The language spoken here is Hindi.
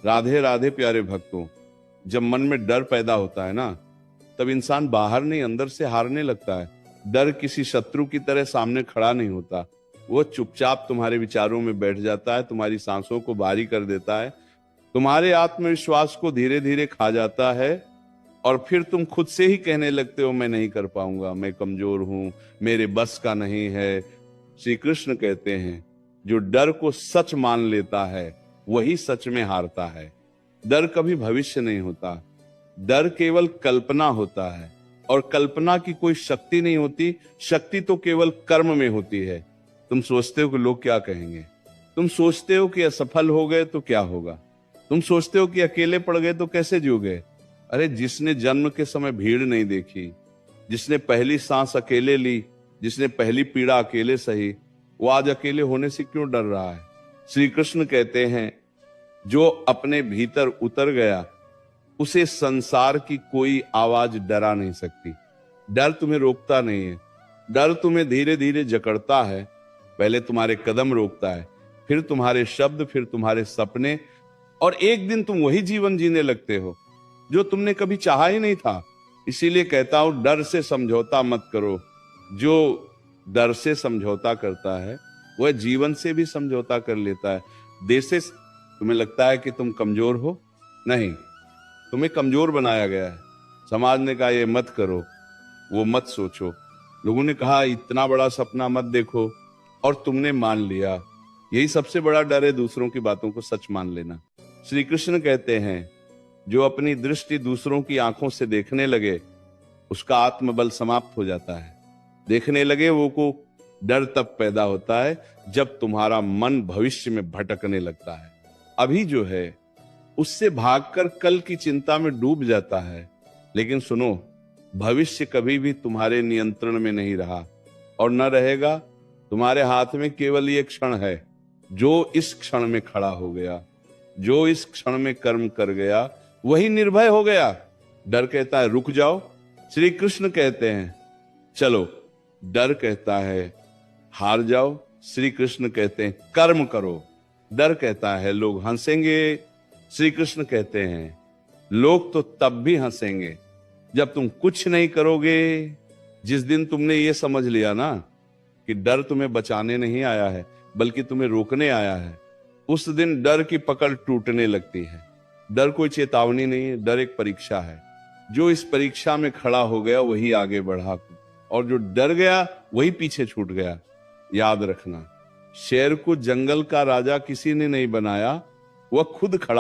राधे राधे प्यारे भक्तों। जब मन में डर पैदा होता है ना, तब इंसान बाहर नहीं अंदर से हारने लगता है। डर किसी शत्रु की तरह सामने खड़ा नहीं होता, वो चुपचाप तुम्हारे विचारों में बैठ जाता है, तुम्हारी सांसों को भारी कर देता है, तुम्हारे आत्मविश्वास को धीरे धीरे खा जाता है। और फिर तुम खुद से ही कहने लगते हो, मैं नहीं कर पाऊंगा, मैं कमजोर हूं, मेरे बस का नहीं है। श्री कृष्ण कहते हैं, जो डर को सच मान लेता है वही सच में हारता है। डर कभी भविष्य नहीं होता, डर केवल कल्पना होता है, और कल्पना की कोई शक्ति नहीं होती, शक्ति तो केवल कर्म में होती है। तुम सोचते हो कि लोग क्या कहेंगे, तुम सोचते हो कि असफल हो गए तो क्या होगा, तुम सोचते हो कि अकेले पड़ गए तो कैसे जियोगे। अरे जिसने जन्म के समय भीड़ नहीं देखी, जिसने पहली सांस अकेले ली, जिसने पहली पीड़ा अकेले सही, वो आज अकेले होने से क्यों डर रहा है। श्री कृष्ण कहते हैं, जो अपने भीतर उतर गया उसे संसार की कोई आवाज डरा नहीं सकती। डर तुम्हें रोकता नहीं है, डर तुम्हें धीरे धीरे जकड़ता है। पहले तुम्हारे कदम रोकता है, फिर तुम्हारे शब्द, फिर तुम्हारे सपने, और एक दिन तुम वही जीवन जीने लगते हो जो तुमने कभी चाहा ही नहीं था। इसीलिए कहता हूं, डर से समझौता मत करो। जो डर से समझौता करता है वह जीवन से भी समझौता कर लेता है। जैसे तुम्हें लगता है कि तुम कमजोर हो, नहीं, तुम्हें कमजोर बनाया गया है। समाज ने कहा ये मत करो, वो मत सोचो, लोगों ने कहा इतना बड़ा सपना मत देखो, और तुमने मान लिया। यही सबसे बड़ा डर है, दूसरों की बातों को सच मान लेना। श्री कृष्ण कहते हैं, जो अपनी दृष्टि दूसरों की आंखों से देखने लगे उसका आत्मबल समाप्त हो जाता है। देखने लगे वो को डर तब पैदा होता है जब तुम्हारा मन भविष्य में भटकने लगता है। अभी जो है उससे भागकर कल की चिंता में डूब जाता है। लेकिन सुनो, भविष्य कभी भी तुम्हारे नियंत्रण में नहीं रहा और न रहेगा। तुम्हारे हाथ में केवल ये क्षण है। जो इस क्षण में खड़ा हो गया, जो इस क्षण में कर्म कर गया, वही निर्भय हो गया। डर कहता है रुक जाओ, श्री कृष्ण कहते हैं चलो। डर कहता है हार जाओ, श्री कृष्ण कहते हैं कर्म करो। डर कहता है लोग हंसेंगे, श्री कृष्ण कहते हैं लोग तो तब भी हंसेंगे जब तुम कुछ नहीं करोगे। जिस दिन तुमने ये समझ लिया ना कि डर तुम्हें बचाने नहीं आया है बल्कि तुम्हें रोकने आया है, उस दिन डर की पकड़ टूटने लगती है। डर कोई चेतावनी नहीं है, डर एक परीक्षा है। जो इस परीक्षा में खड़ा हो गया वही आगे बढ़ा, और जो डर गया वही पीछे छूट गया। याद रखना, शेर को जंगल का राजा किसी ने नहीं बनाया, वह खुद खड़ा